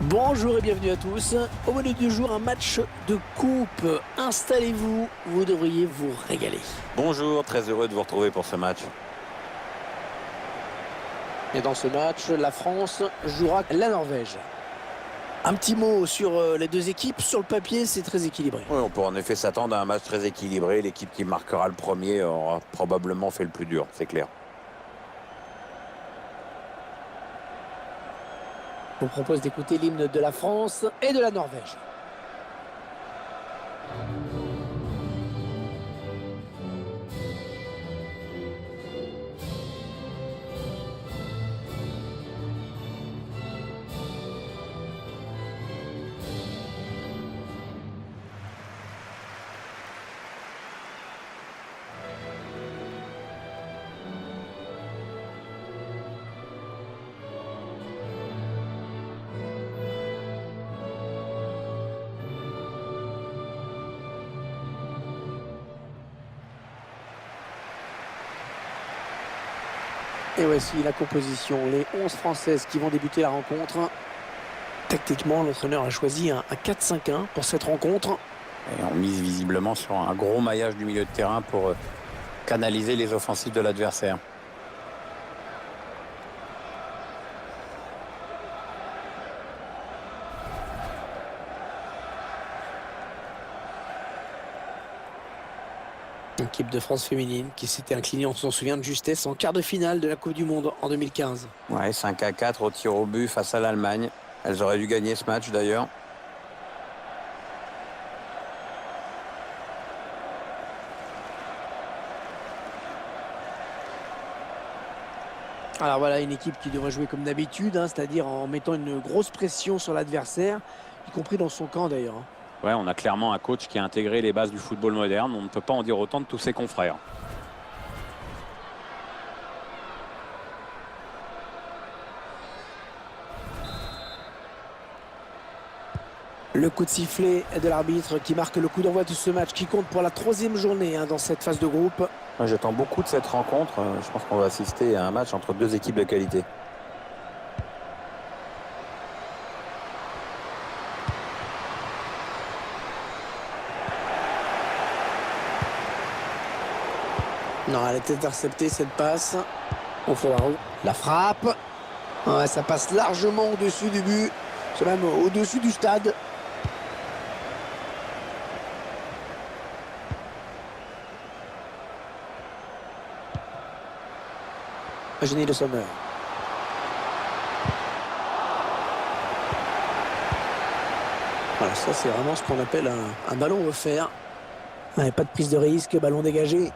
Bonjour et bienvenue à tous. Au menu du jour, un match de coupe. Installez-vous, vous devriez vous régaler. Bonjour, très heureux de vous retrouver pour ce match. Et dans ce match, la France jouera la Norvège. Un petit mot sur les deux équipes. Sur le papier, c'est très équilibré. Oui, on peut en effet s'attendre à un match très équilibré. L'équipe qui marquera le premier aura probablement fait le plus dur, c'est clair. Je vous propose d'écouter l'hymne de la France et de la Norvège. Et voici la composition, les 11 Françaises qui vont débuter la rencontre. Tactiquement, l'entraîneur a choisi un 4-5-1 pour cette rencontre. Et on mise visiblement sur un gros maillage du milieu de terrain pour canaliser les offensives de l'adversaire. L'équipe de France féminine qui s'était inclinée, on s'en souvient de justesse, en quart de finale de la Coupe du Monde en 2015. Ouais, 5-4 au tir au but face à l'Allemagne. Elles auraient dû gagner ce match d'ailleurs. Alors voilà, une équipe qui devrait jouer comme d'habitude, c'est-à-dire en mettant une grosse pression sur l'adversaire, y compris dans son camp d'ailleurs. Ouais, on a clairement un coach qui a intégré les bases du football moderne. On ne peut pas en dire autant de tous ses confrères. Le coup de sifflet de l'arbitre qui marque le coup d'envoi de ce match qui compte pour la 3e journée dans cette phase de groupe. Moi, j'attends beaucoup de cette rencontre. Je pense qu'on va assister à un match entre deux équipes de qualité. Non, elle est interceptée cette passe. On fait la frappe. Ouais, ça passe largement au-dessus du but. C'est même au-dessus du stade. Eugénie Le Sommer. Voilà, ça c'est vraiment ce qu'on appelle un ballon offert. Ouais, pas de prise de risque, ballon dégagé.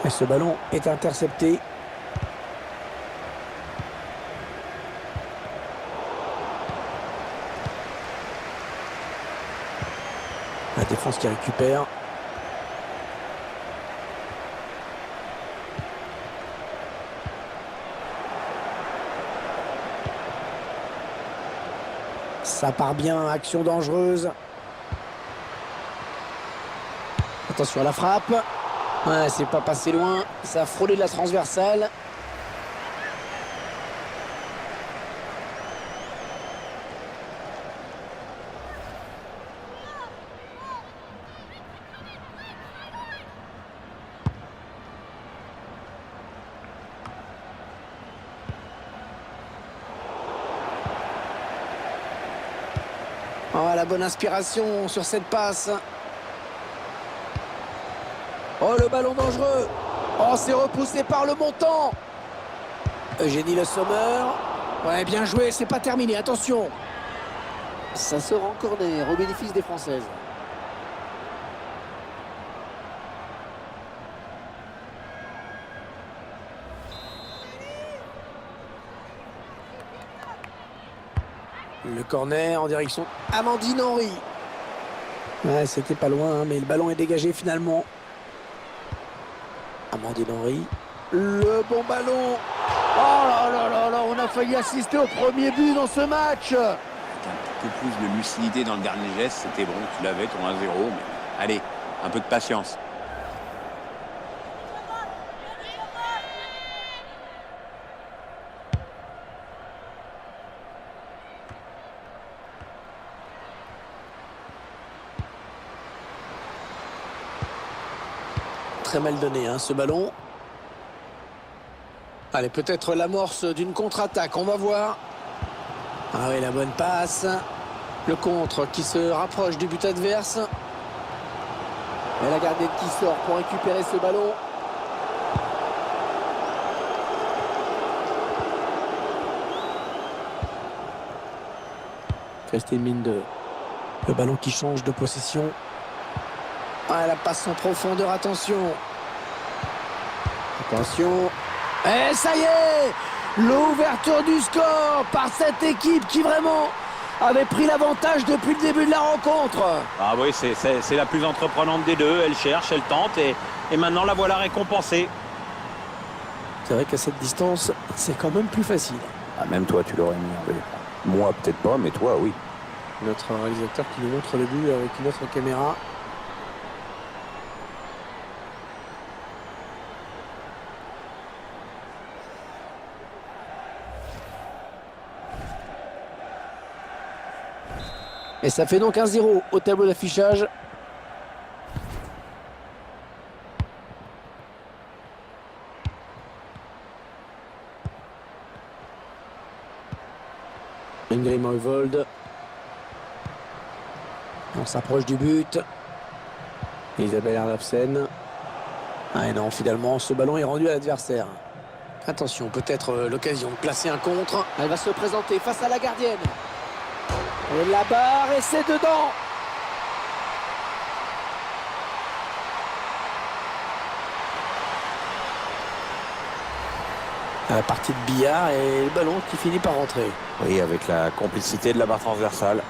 Et ce ballon est intercepté. La défense qui récupère. Ça part bien, action dangereuse. Attention à la frappe. Ouais, c'est pas passé loin. Ça a frôlé la transversale. Oh, la bonne inspiration sur cette passe. Oh, le ballon dangereux. Oh, c'est repoussé par le montant. Eugénie Le Sommer. Ouais, bien joué, c'est pas terminé, attention. Ça sort en corner au bénéfice des Françaises. Le corner en direction Amandine Henry. Ouais, c'était pas loin, mais le ballon est dégagé finalement. Amandine Henry. Le bon ballon. Oh là là là là, on a failli assister au premier but dans ce match. Avec un petit peu plus de lucidité dans le dernier geste, c'était bon, tu l'avais, ton 1-0. Mais allez, un peu de patience. Très mal donné, hein, ce ballon. Allez, peut-être l'amorce d'une contre-attaque, on va voir. Ah oui, la bonne passe. Le contre qui se rapproche du but adverse. Et la gardienne qui sort pour récupérer ce ballon. Christine Minde. Le ballon qui change de possession. Ah, la passe en profondeur, attention. Attention. Et ça y est, l'ouverture du score par cette équipe qui vraiment avait pris l'avantage depuis le début de la rencontre. Ah oui, c'est la plus entreprenante des deux. Elle cherche, elle tente et maintenant la voilà récompensée. C'est vrai qu'à cette distance, c'est quand même plus facile. Ah, même toi, tu l'aurais mis. Oui. Moi, peut-être pas, mais toi, oui. Notre réalisateur qui nous montre le but avec une autre caméra. Et ça fait donc 1-0 au tableau d'affichage. Ingrid Moivold. On s'approche du but. Isabelle Erlafsen. Ah et non, finalement, ce ballon est rendu à l'adversaire. Attention, peut-être l'occasion de placer un contre. Elle va se présenter face à la gardienne. Et la barre, et c'est dedans. La partie de billard et le ballon qui finit par rentrer. Oui, avec la complicité de la barre transversale.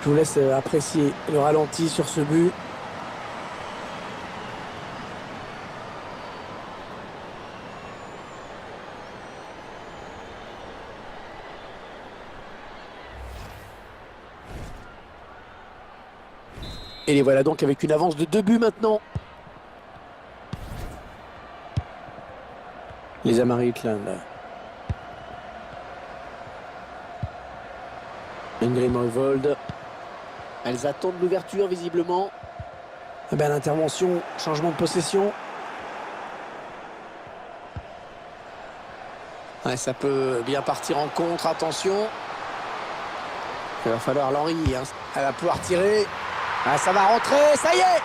Je vous laisse apprécier le ralenti sur ce but. Et les voilà donc avec une avance de 2 buts maintenant. Les Amari Hitland. Ingrid Moivold. Elles attendent l'ouverture visiblement. Eh bien, l'intervention, changement de possession. Ouais, ça peut bien partir en contre, attention. Il va falloir l'Henri, hein. Elle va pouvoir tirer. Ah, ça va rentrer, ça y est.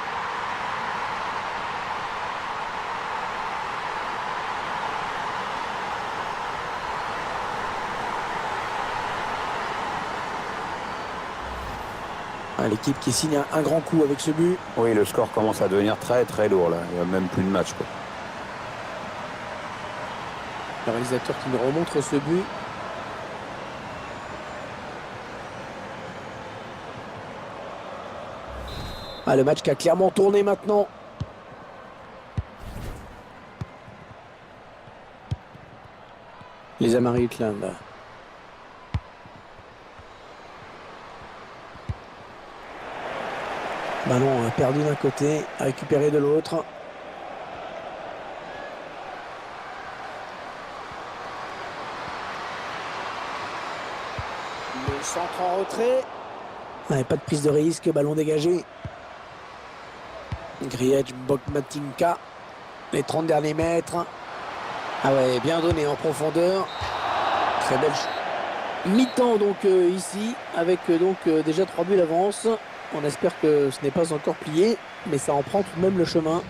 Ah, l'équipe qui signe un grand coup avec ce but. Oui, le score commence à devenir très très lourd là. Il n'y a même plus de match, quoi. Le réalisateur qui nous remontre ce but. Ah, le match qui a clairement tourné maintenant. Les Amari Hitland. Ballon perdu d'un côté, récupéré de l'autre. Le centre en retrait. Ouais, pas de prise de risque, ballon dégagé. Griech Bokmatinka. Les 30 derniers mètres. Ah ouais, bien donné en profondeur. Très belle mi-temps donc ici, avec déjà 3 buts d'avance. On espère que ce n'est pas encore plié, mais ça en prend tout de même le chemin.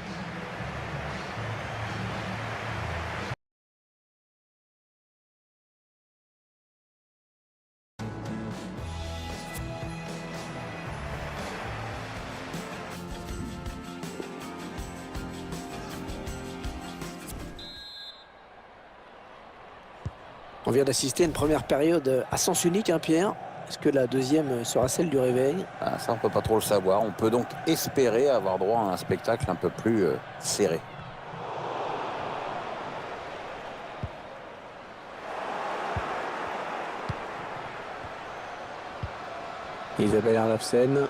On vient d'assister à une première période à sens unique, hein, Pierre. Est-ce que la deuxième sera celle du réveil? Ah, ça, on peut pas trop le savoir. On peut donc espérer avoir droit à un spectacle un peu plus serré. Isabelle Erlafsen.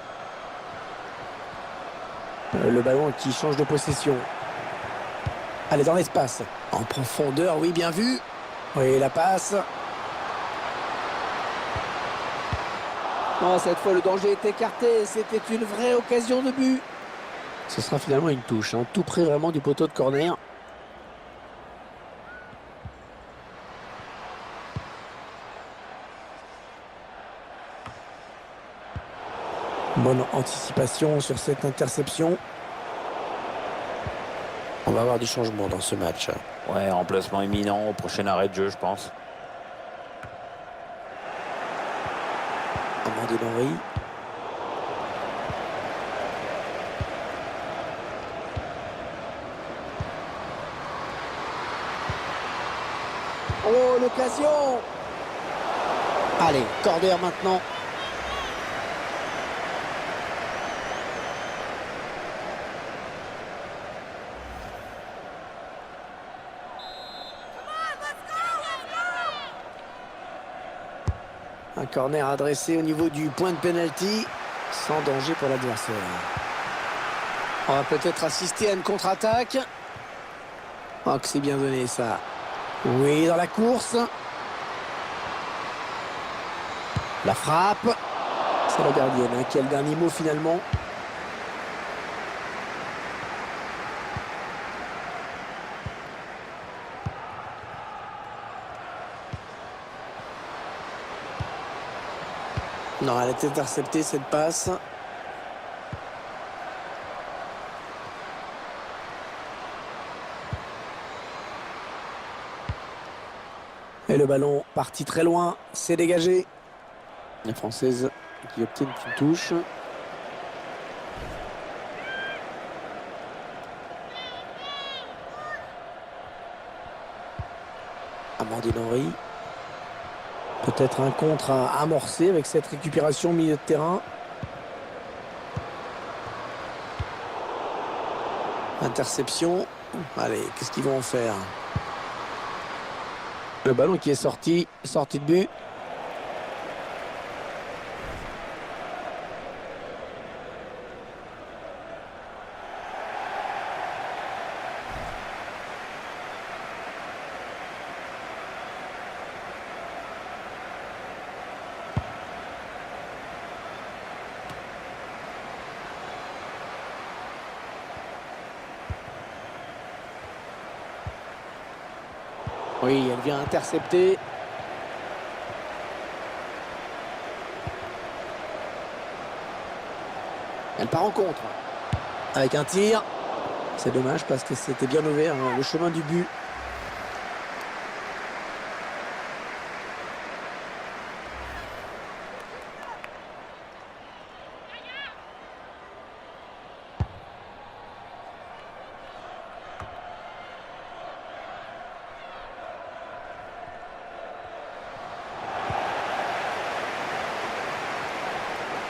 Le ballon qui change de possession. Elle est dans l'espace. En profondeur, oui, bien vu. Oui, la passe. Oh, cette fois, le danger est écarté. C'était une vraie occasion de but. Ce sera finalement une touche, hein, tout près vraiment du poteau de corner. Bonne anticipation sur cette interception. On va avoir du changement dans ce match. Ouais, remplacement imminent au prochain arrêt de jeu, je pense. Amandine Henry. Oh, l'occasion! Allez, corner maintenant. Un corner adressé au niveau du point de pénalty, sans danger pour l'adversaire. On va peut-être assister à une contre-attaque. Oh, que c'est bien donné ça. Oui, dans la course. La frappe. C'est la gardienne hein, qui a le dernier mot finalement. Non, elle a été interceptée cette passe. Et le ballon parti très loin, c'est dégagé. La Française qui obtient une petite touche. Amandine Henry. Peut-être un contre à amorcer avec cette récupération au milieu de terrain. Interception. Allez, qu'est-ce qu'ils vont en faire? Le ballon qui est sorti de but. Oui, elle vient intercepter. Elle part en contre. Avec un tir. C'est dommage parce que c'était bien ouvert, hein, le chemin du but.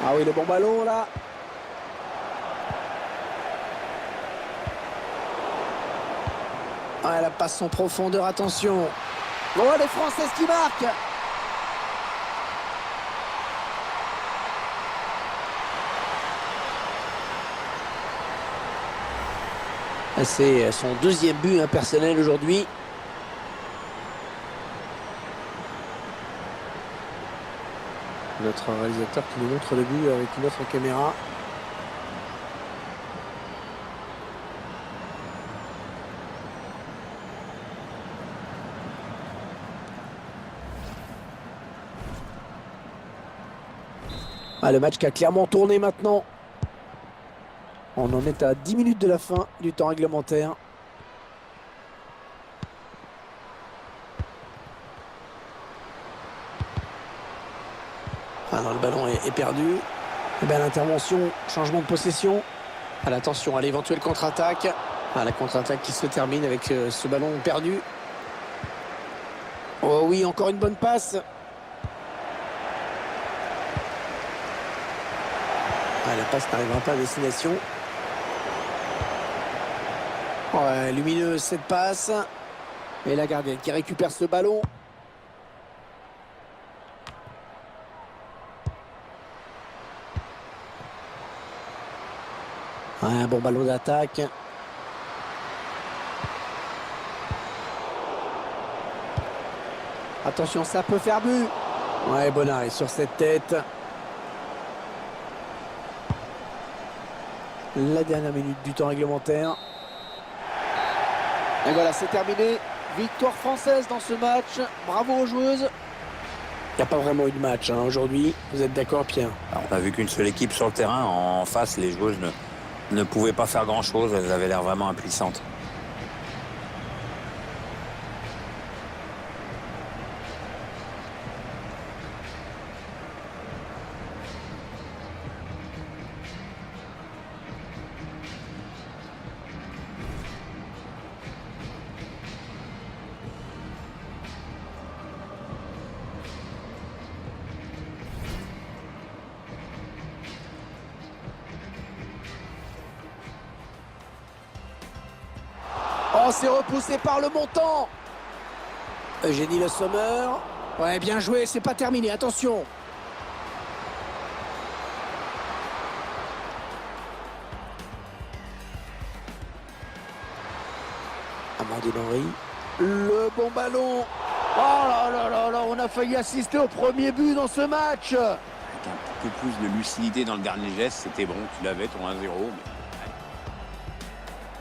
Ah oui, le bon ballon là. Ah, elle passe en profondeur, attention. Oh, les Françaises qui marquent. C'est son deuxième but personnel aujourd'hui. Notre réalisateur qui nous montre le but avec une autre caméra. Ah, le match qui a clairement tourné maintenant. On en est à 10 minutes de la fin du temps réglementaire. Ah non, le ballon est perdu. Et bien l'intervention, changement de possession. À l'attention à l'éventuelle contre-attaque. Ah, la contre-attaque qui se termine avec ce ballon perdu. Oh oui, encore une bonne passe. Ah, la passe n'arrivera pas à destination. Ouais, lumineuse cette passe. Et la gardienne qui récupère ce ballon. Ouais, un bon ballon d'attaque. Attention, ça peut faire but. Ouais, bon arrêt sur cette tête. La dernière minute du temps réglementaire. Et voilà, c'est terminé. Victoire française dans ce match. Bravo aux joueuses. Il n'y a pas vraiment eu de match aujourd'hui. Vous êtes d'accord, Pierre? Alors, on a vu qu'une seule équipe sur le terrain. En face, les joueuses ne pouvaient pas faire grand-chose. Elles avaient l'air vraiment impuissantes. Oh, c'est repoussé par le montant. Eugénie Le Sommer. Ouais, bien joué, c'est pas terminé, attention. Amandine Henry. Le bon ballon. Oh là là là là, on a failli assister au premier but dans ce match. Avec un petit peu plus de lucidité dans le dernier geste, c'était bon. Tu l'avais, ton 1-0. Mais...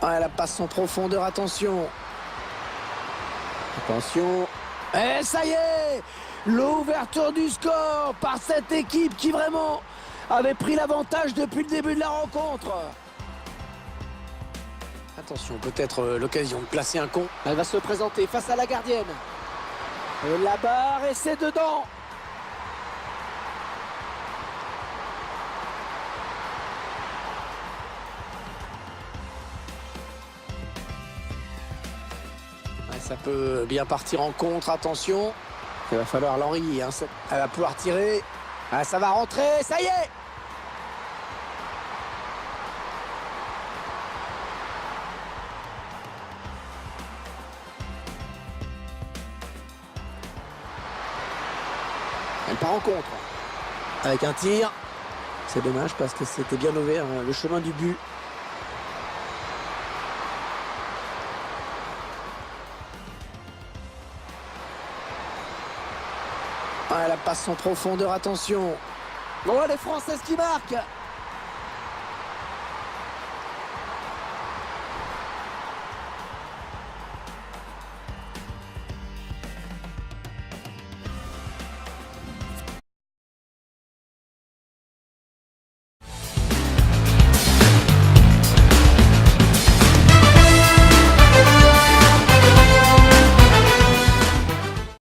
Ah, la passe en profondeur, attention. Attention. Et ça y est, l'ouverture du score par cette équipe qui vraiment avait pris l'avantage depuis le début de la rencontre. Attention, peut-être l'occasion de placer un con. Elle va se présenter face à la gardienne. Et la barre, et c'est dedans. Ça peut bien partir en contre, attention. Il va falloir l'enrayer, hein. Elle va pouvoir tirer. Ah, ça va rentrer, ça y est. Elle part en contre. Avec un tir. C'est dommage parce que c'était bien ouvert, hein, le chemin du but. Ah, la passe en profondeur, attention. Bon, les Françaises qui marquent.